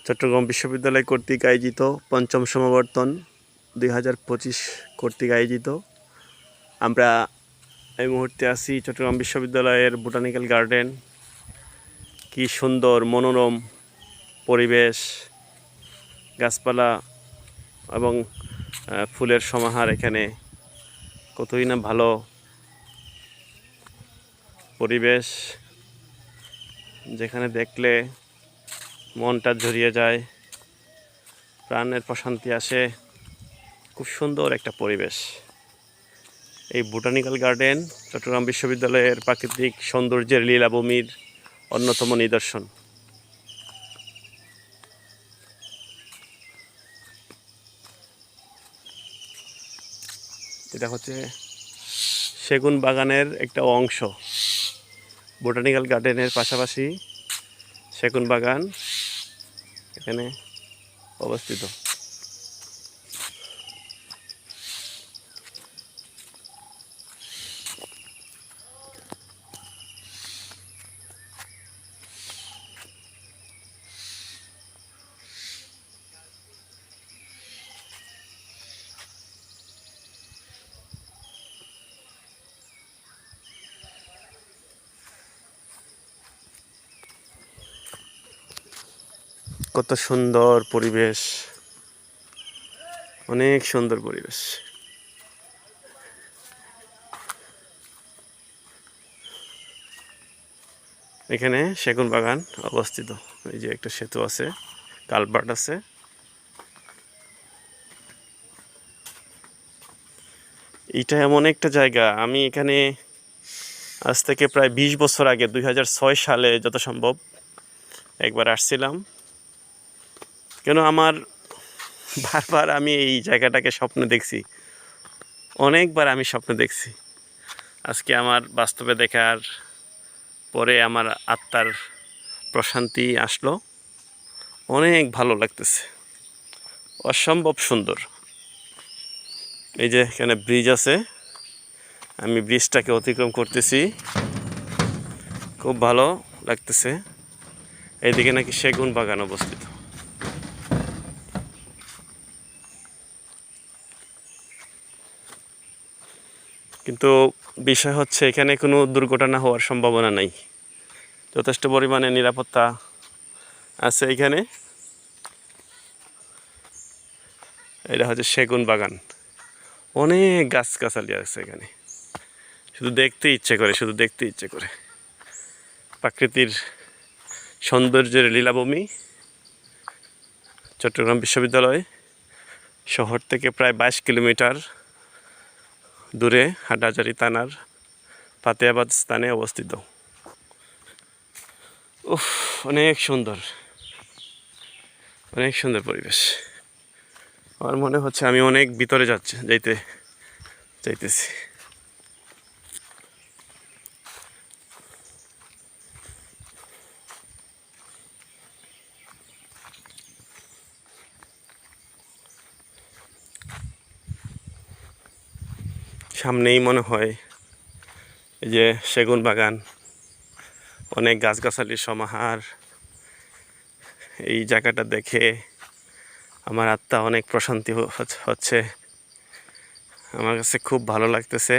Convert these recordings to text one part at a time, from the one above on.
চট্টগ্রাম বিশ্ববিদ্যালয় কর্তৃক আয়োজিত পঞ্চম সমাবর্তন 2025 কর্তৃক আয়োজিত। আমরা এই মুহূর্তে আছি চট্টগ্রাম বিশ্ববিদ্যালয়ের বোটানিক্যাল গার্ডেন। কি সুন্দর মনোরম পরিবেশ, গাছপালা এবং ফুলের সমাহার। এখানে কতই না ভালো পরিবেশ, যেখানে দেখলে মনটা জড়িয়ে যায়, প্রাণের প্রশান্তি আসে। খুব সুন্দর একটা পরিবেশ। এই বোটানিক্যাল গার্ডেন চট্টগ্রাম বিশ্ববিদ্যালয়ের প্রাকৃতিক সৌন্দর্যের লীলাভূমির অন্যতম নিদর্শন। এটা হচ্ছে সেগুন বাগানের একটা অংশ। বোটানিক্যাল গার্ডেনের পাশাপাশি সেগুন বাগান এখানে অবস্থিত। কত সুন্দর পরিবেশ, অনেক সুন্দর পরিবেশ। এখানে সেগুন বাগান অবস্থিত। এই যে একটা সেতু আছে, কালভার্ট আছে। এটা এমন একটা জায়গা, আমি এখানে আজ থেকে প্রায় 20 বছর আগে 2006 সালে যত সম্ভব একবার আসছিলাম। কেন আমার বারবার আমি এই জায়গাটাকে স্বপ্নে দেখছি, অনেকবার আমি স্বপ্নে দেখছি। আজকে আমার বাস্তবে দেখার পরে আমার আত্মার প্রশান্তি আসলো, অনেক ভালো লাগতেছে, অসম্ভব সুন্দর। এই যে এখানে ব্রিজ আছে, আমি ব্রিজটাকে অতিক্রম করতেছি, খুব ভালো লাগতেছে। এইদিকে নাকি সেগুন বাগান অবস্থিত। কিন্তু বিষয় হচ্ছে এখানে কোনো দুর্ঘটনা হওয়ার সম্ভাবনা নাই, যথেষ্ট পরিমাণে নিরাপত্তা আছে এখানে। এটা হচ্ছে সেগুন বাগান, অনেক গাছগাছালি আছে এখানে, শুধু দেখতে ইচ্ছে করে, শুধু দেখতে ইচ্ছে করে। প্রাকৃতির সৌন্দর্যের লীলাভূমি চট্টগ্রাম বিশ্ববিদ্যালয় শহর থেকে প্রায় 22 কিলোমিটার দূরে হাটহাজারী থানার ফাতেহাবাদ স্থানে অবস্থিত। উফ, অনেক সুন্দর, অনেক সুন্দর পরিবেশ। আমার মনে হচ্ছে আমি অনেক ভিতরে যাইতেছি। সামনেই মনে হয় এই যে সেগুন বাগান, অনেক গাছগাছালির সমাহার। এই জায়গাটা দেখে আমার আত্মা অনেক প্রশান্তি হচ্ছে, আমার কাছে খুব ভালো লাগতেছে।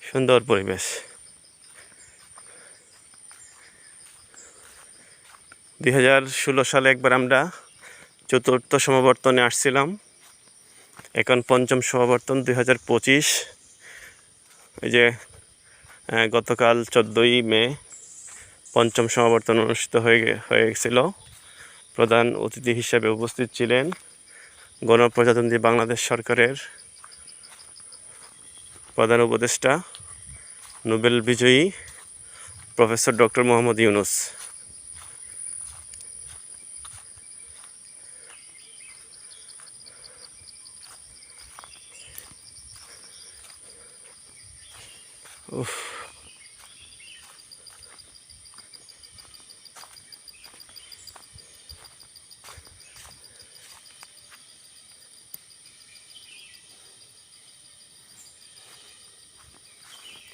সুন্দর পরিবেশ। 2016 সালে একবার আমরা চতুর্থ সমাবর্তনে আসছিলাম, এখন পঞ্চম সমাবর্তন 2025। এই যে গতকাল 14ই মে পঞ্চম সমাবর্তন অনুষ্ঠিত হয়ে গেছিল। প্রধান অতিথি হিসেবে উপস্থিত ছিলেন গণপ্রজাতন্ত্রী বাংলাদেশ সরকারের প্রধান উপদেষ্টা, নোবেল বিজয়ী প্রফেসর ডক্টর মোহাম্মদ ইউনুস। উফ,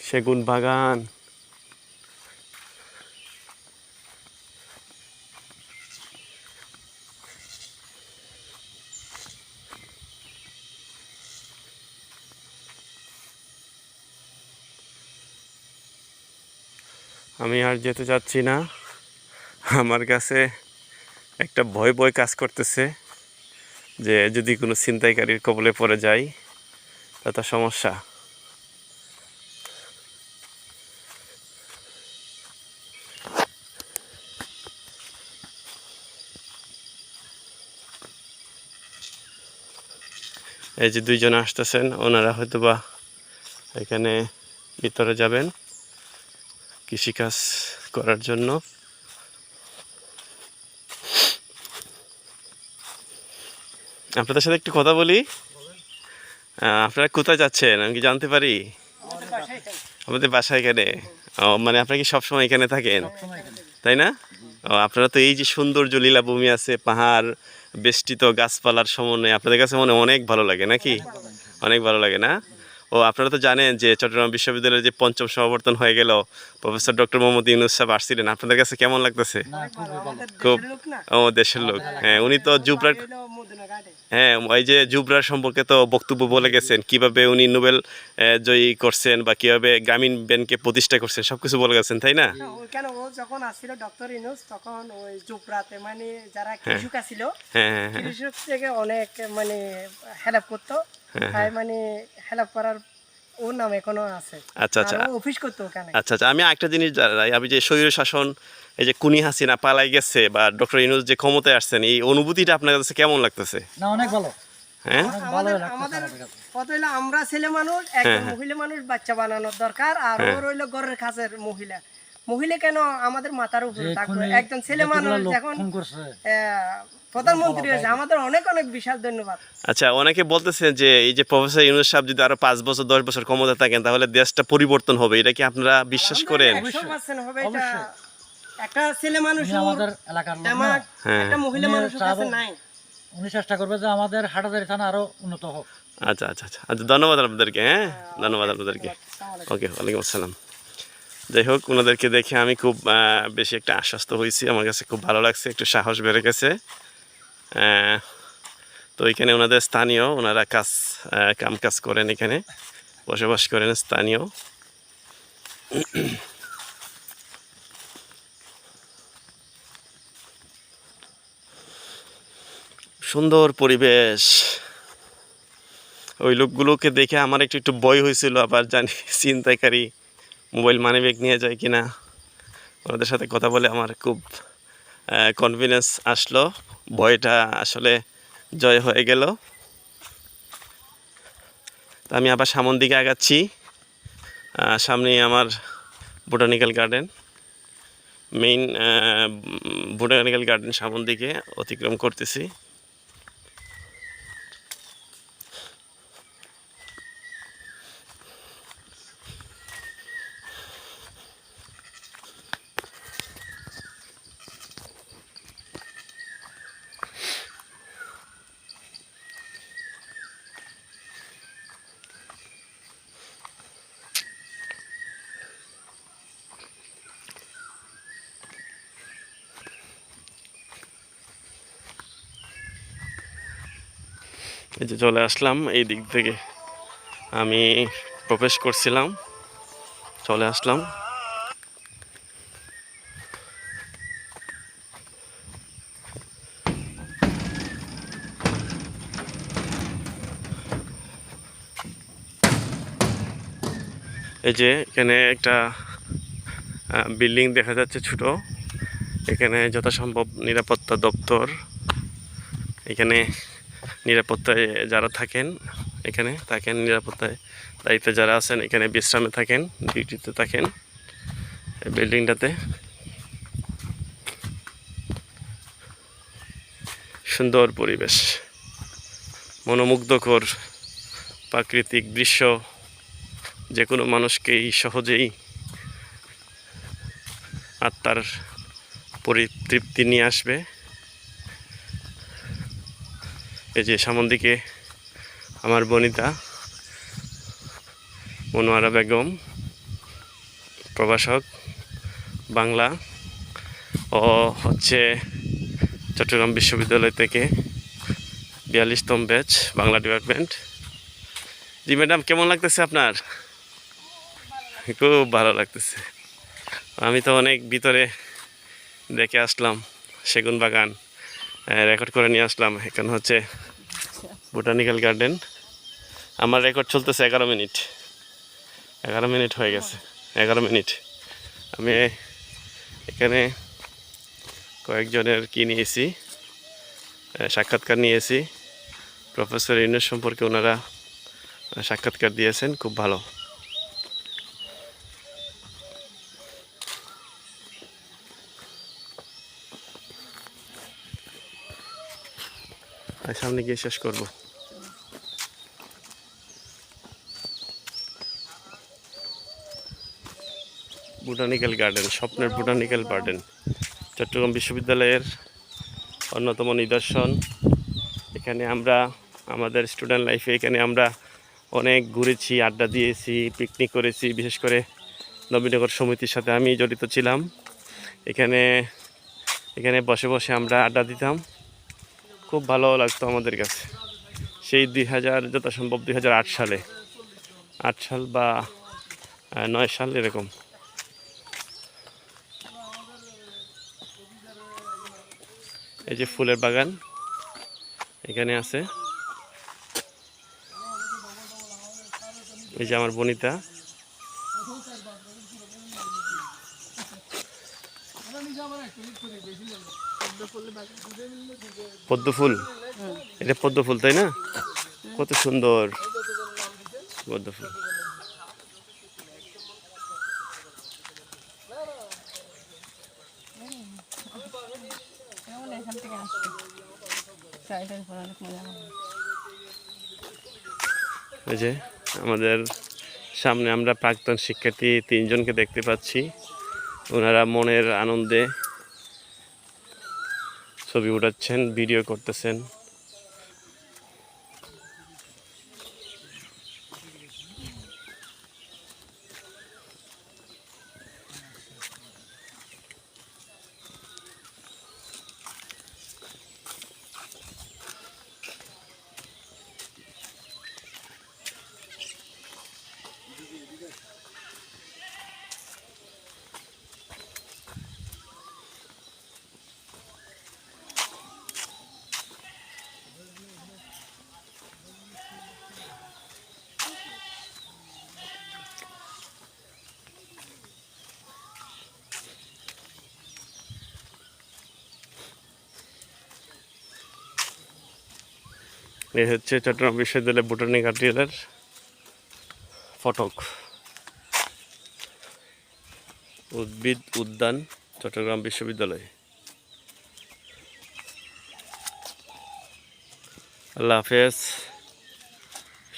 সেগুন বাগান, আমি আর যেতে চাচ্ছি না। আমার কাছে একটা ভয় ভয় কাজ করতেছে যে যদি কোনো ছিনতাইকারীর কবলে পড়ে যাই তা সমস্যা। এই যে দুইজন আসতেছেন, ওনারা হয়তোবা এখানে ভিতরে যাবেন কৃষিকাজ করার জন্য। আপনাদের সাথে একটু কথা বলি। আপনারা কোথায় যাচ্ছেন আমি কি জানতে পারি? আমাদের বাসা এখানে। ও মানে আপনারা কি সবসময় এখানে থাকেন, তাই না? ও আপনারা তো এই যে সৌন্দর্য লীলাভূমি আছে, পাহাড় বেষ্টিত গাছপালার সমন্বয়ে আপনাদের কাছে মনে অনেক ভালো লাগে নাকি? অনেক ভালো লাগে না? ও আপনারা তো জানেন যে চট্টগ্রাম বিশ্ববিদ্যালয়ের যে পঞ্চম সমাবর্তন হয়ে গেল, প্রফেসর ডক্টর মোহাম্মদ ইউনূস সাহেব আসছিলেন, আপনাদের কাছে কেমন লাগতেছে? খুব। ও দেশের লোক, হ্যাঁ। উনি তো জুবরার, হ্যাঁ ওই যে জুবরার সম্পর্কে তো বক্তব্য বলে গেছেন, কিভাবে উনি নোবেল জয়ী করছেন বা কিভাবে গ্রামীণ ব্যাংককে প্রতিষ্ঠা করছেন, সবকিছু বলে গেছেন, তাই না? কেন ও যখন আসছিল ডক্টর ইউনূস তখন ওই জুবরাতে মানে যারা কৃষক ছিল, কৃষক থেকে অনেক মানে হেল্প করতো, তাই মানে হেল্প করার ওর নাম এখনো আছে। আচ্ছা আচ্ছা, অফিস করতো ওখানে। আচ্ছা আচ্ছা, আমি একটা জিনিস জানাই, আমি যে স্বৈর শাসন, এই যে কুনি হাসিনা পালাই গেছে বা ডক্টর ইউনূস যে ক্ষমতায় আসছেন, এই অনুভূতিটা আপনার কাছে কেমন লাগতেছে? না অনেক ভালো। হ্যাঁ আমাদের কত হইলো আমরা ছেলে মানুষ, একজন মহিলা মানুষ বাচ্চা বানানোর দরকার, আর ওর হইলো ঘরের কাছের মহিলা। মহিলা কেন আমাদের মাথার উপরে থাকবে, একজন ছেলে মানুষ যখন প্রধানমন্ত্রী হয়েছে, আমাদের অনেক অনেক বিশাল ধন্যবাদ। আচ্ছা, অনেকে বলতেছেন যে এই যে প্রফেসর ইউনূস সাহেব যদি আরো 5 বছর 10 বছর ক্ষমতা থাকেন তাহলে দেশটা পরিবর্তন হবে, এটা কি আপনারা বিশ্বাস করেন? 100% হবে এটা। একটা ছেলে মানুষ আমাদের এলাকার লোক না, একটা মহিলা মানুষের কাছে নাই। উনি চেষ্টা করবে যে আমাদের হাটাজারি থানা আরো উন্নত হোক। আচ্ছা আচ্ছা আচ্ছা আচ্ছা, ধন্যবাদ আপনাদেরকে। হ্যাঁ, ধন্যবাদ আপনাদেরকে। ওকে, ওয়ালাইকুম আসসালাম। যাই হোক, ওনাদেরকে দেখে আমি খুব বেশি একটা আশ্বস্ত হয়েছি, আমার কাছে খুব ভালো লাগছে, একটু সাহস বেড়ে গেছে। তো এখানে ওনাদের স্থানীয়, ওনারা কাম কাজ করেন, এখানে বসবাস করেন স্থানীয়। সুন্দর পরিবেশ। ওই লোকগুলোকে দেখে আমার একটু একটু ভয় হয়েছিল, আবার জানি ছিনতাইকারী মোবাইল মানিব্যাগ নিয়ে যায় কিনা। ওনাদের সাথে কথা বলে আমার খুব কনফিডেন্স আসলো, ভয়টা আসলে জয় হয়ে গেল। তা আমি আবার সামন দিকে আগাচ্ছি। সামনেই আমার botanical garden, main botanical garden সামন দিকে অতিক্রম করতেছি। এই যে চলে আসলাম, এই দিক থেকে আমি প্রবেশ করছিলাম, চলে আসলাম। এই যে এখানে একটা বিল্ডিং দেখা যাচ্ছে ছোট, এখানে যথাসম্ভব নিরাপত্তা দপ্তর, এখানে নিরাপত্তায় যারা থাকেন, এখানে থাকেন নিরাপত্তায় দায়িত্বে যারা আছেন, এখানে বিশ্রামে থাকেন, ডিউটিতে থাকেন এই বিল্ডিংটাতে। সুন্দর পরিবেশ, মনোমুগ্ধকর প্রাকৃতিক দৃশ্য, যে কোনো মানুষকেই সহজেই আত্মার পরিতৃপ্তি নিয়ে আসবে। এই যে সামন দিকে আমার বনিতা মনোয়ারা বেগম, প্রভাষক বাংলা, ও হচ্ছে চট্টগ্রাম বিশ্ববিদ্যালয় থেকে 42তম ব্যাচ বাংলা ডিপার্টমেন্ট। জি ম্যাডাম, কেমন লাগতেছে আপনার? খুব ভালো লাগতেছে। আমি তো অনেক ভিতরে দেখে আসলাম সেগুন বাগান, রেকর্ড করে নিয়ে আসলাম। এখানে হচ্ছে বোটানিক্যাল গার্ডেন। আমার রেকর্ড চলতেছে 11 মিনিট, 11 মিনিট হয়ে গেছে, 11 মিনিট। আমি এখানে কয়েকজনের কি নিয়েছি, সাক্ষাৎকার নিয়েছি। প্রফেসর ইউনূস সম্পর্কে ওনারা সাক্ষাৎকার দিয়েছেন, খুব ভালো। সামনে গিয়ে শেষ করব। বোটানিক্যাল গার্ডেন, স্বপ্নের বোটানিক্যাল গার্ডেন চট্টগ্রাম বিশ্ববিদ্যালয়ের অন্যতম নিদর্শন। এখানে আমরা আমাদের স্টুডেন্ট লাইফে এখানে আমরা অনেক ঘুরেছি, আড্ডা দিয়েছি, পিকনিক করেছি। বিশেষ করে নবীনগর সমিতির সাথে আমি জড়িত ছিলাম। এখানে বসে বসে আমরা আড্ডা দিতাম, খুব ভালো লাগতো আমাদের কাছে। সেই 2000 যত সম্ভব 2008 সালে, 8 সাল বা 9 সাল এরকম। এই যে ফুলের বাগান এখানে আছে। এই যে আমার বনিতা, পদ্ম ফুল, এটা পদ্ম ফুল তাই না? কত সুন্দর পদ্ম ফুল। এই যে আমাদের সামনে আমরা প্রাক্তন শিক্ষার্থী 3 জনকে দেখতে পাচ্ছি। ওনারা মনের আনন্দে ছবি উঠাচ্ছেন, ভিডিও করতেছেন। এই হচ্ছে চট্টগ্রাম বিশ্ববিদ্যালয় বোটানি গার্ডেনের ফটক। উদ্ভিদ উদ্যান চট্টগ্রাম বিশ্ববিদ্যালয়। আল্লাহ হাফেজ,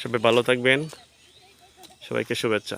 সবাই ভালো থাকবেন, সবাইকে শুভেচ্ছা।